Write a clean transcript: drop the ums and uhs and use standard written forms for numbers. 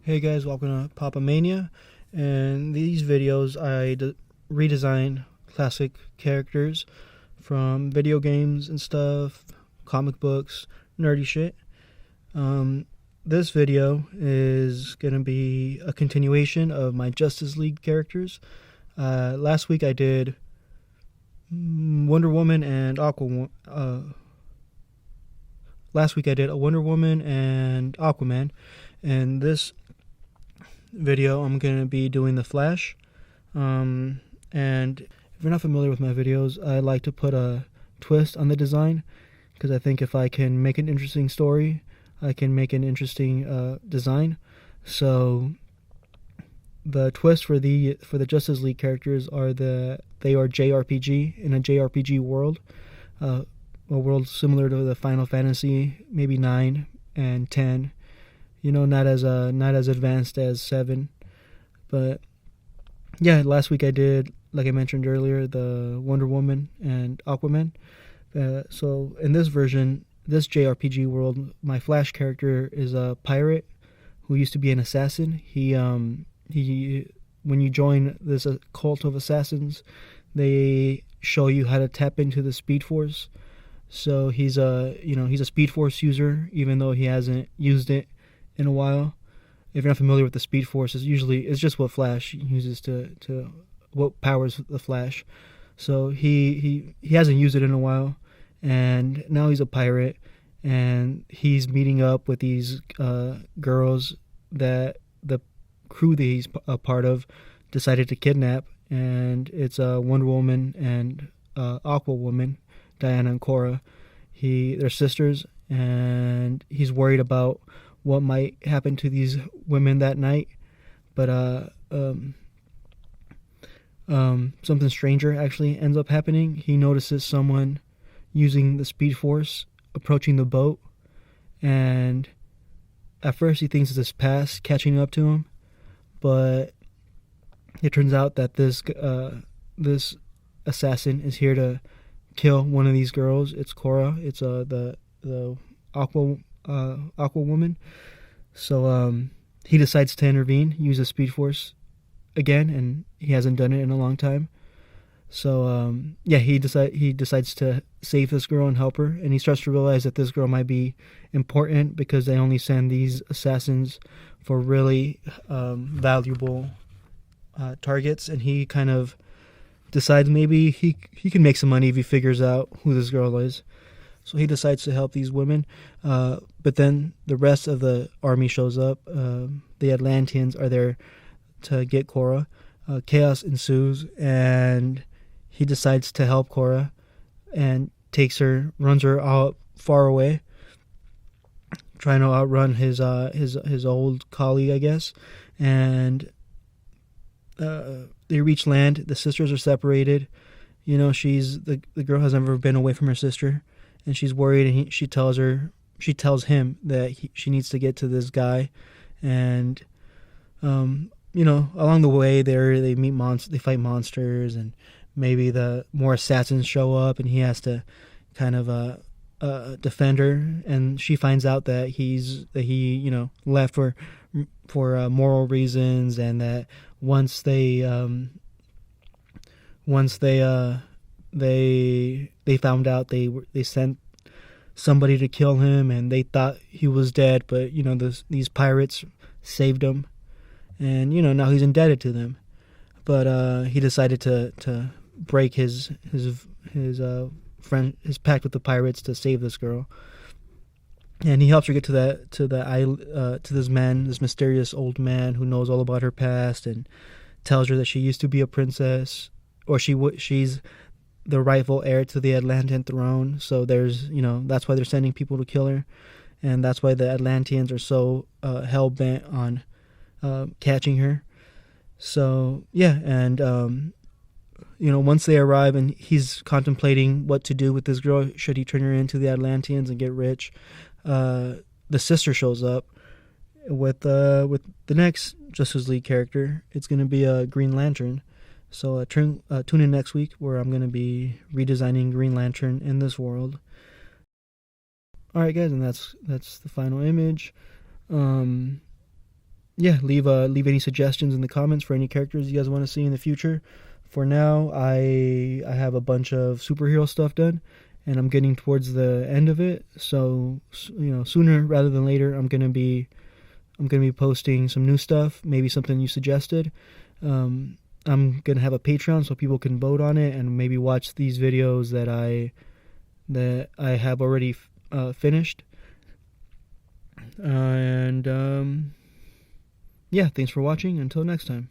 Hey guys, welcome to Pop-a-mania. In these videos, I redesign classic characters from video games and stuff, comic books, nerdy shit. This video is going to be a continuation of my Justice League characters. Last week I did Wonder Woman and last week I did a Wonder Woman and Aquaman, and this video I'm going to be doing the Flash. And if you're not familiar with my videos, I like to put a twist on the design, because I think if I can make an interesting story, I can make an interesting design. So the twist for the Justice League characters are they are JRPG, in a JRPG world, a world similar to the Final Fantasy, maybe 9 and 10. Not as advanced as 7, but yeah. Last week I did, like I mentioned earlier, the Wonder Woman and Aquaman. So in this version, this JRPG world, my Flash character is a pirate who used to be an assassin. He when you join this cult of assassins, they show you how to tap into the Speed Force. So he's a Speed Force user, even though he hasn't used it in a while. If you're not familiar with the Speed Force, it's just what Flash uses to what powers the Flash. So he hasn't used it in a while, and now he's a pirate, and he's meeting up with these girls that the crew that he's a part of decided to kidnap, and it's Wonder Woman and Aqua Woman, Diana and Cora. They're sisters, and he's worried about what might happen to these women that night. But something stranger actually ends up happening. He notices someone using the Speed Force approaching the boat, and at first he thinks it's his past catching up to him, but it turns out that this assassin is here to kill one of these girls. It's Cora. It's the Aqua Woman. So he decides to intervene, use the Speed Force again, and he hasn't done it in a long time. So he decides to save this girl and help her, and he starts to realize that this girl might be important because they only send these assassins for really valuable targets, and he kind of decides maybe he can make some money if he figures out who this girl is. So he decides to help these women, but then the rest of the army shows up. The Atlanteans are there to get Cora. Chaos ensues, and he decides to help Cora and runs her out far away, trying to outrun his old colleague, I guess. And they reach land. The sisters are separated. The girl has never been away from her sister, and she's worried, and she tells him that she needs to get to this guy. And along the way they meet they fight monsters, and maybe the more assassins show up, and he has to kind of defend her. And she finds out that he left for moral reasons, and that once they found out, they sent somebody to kill him, and they thought he was dead, but these pirates saved him, and now he's indebted to them. But he decided to break his pact with the pirates to save this girl, and he helps her get to this mysterious old man who knows all about her past, and tells her that she used to be a princess, or she's the rightful heir to the Atlantean throne. So that's why they're sending people to kill her, and that's why the Atlanteans are so hell bent on catching her. So yeah, and once they arrive, and he's contemplating what to do with this girl, should he turn her into the Atlanteans and get rich? The sister shows up with the next Justice League character. It's going to be a Green Lantern. So tune in next week, where I'm going to be redesigning Green Lantern in this world. Alright guys, and that's the final image. yeah, leave any suggestions in the comments for any characters you guys want to see in the future. For now, I have a bunch of superhero stuff done, and I'm getting towards the end of it. So sooner rather than later, I'm gonna be posting some new stuff, maybe something you suggested. I'm gonna have a Patreon so people can vote on it and maybe watch these videos that I have already finished. And yeah, thanks for watching. Until next time.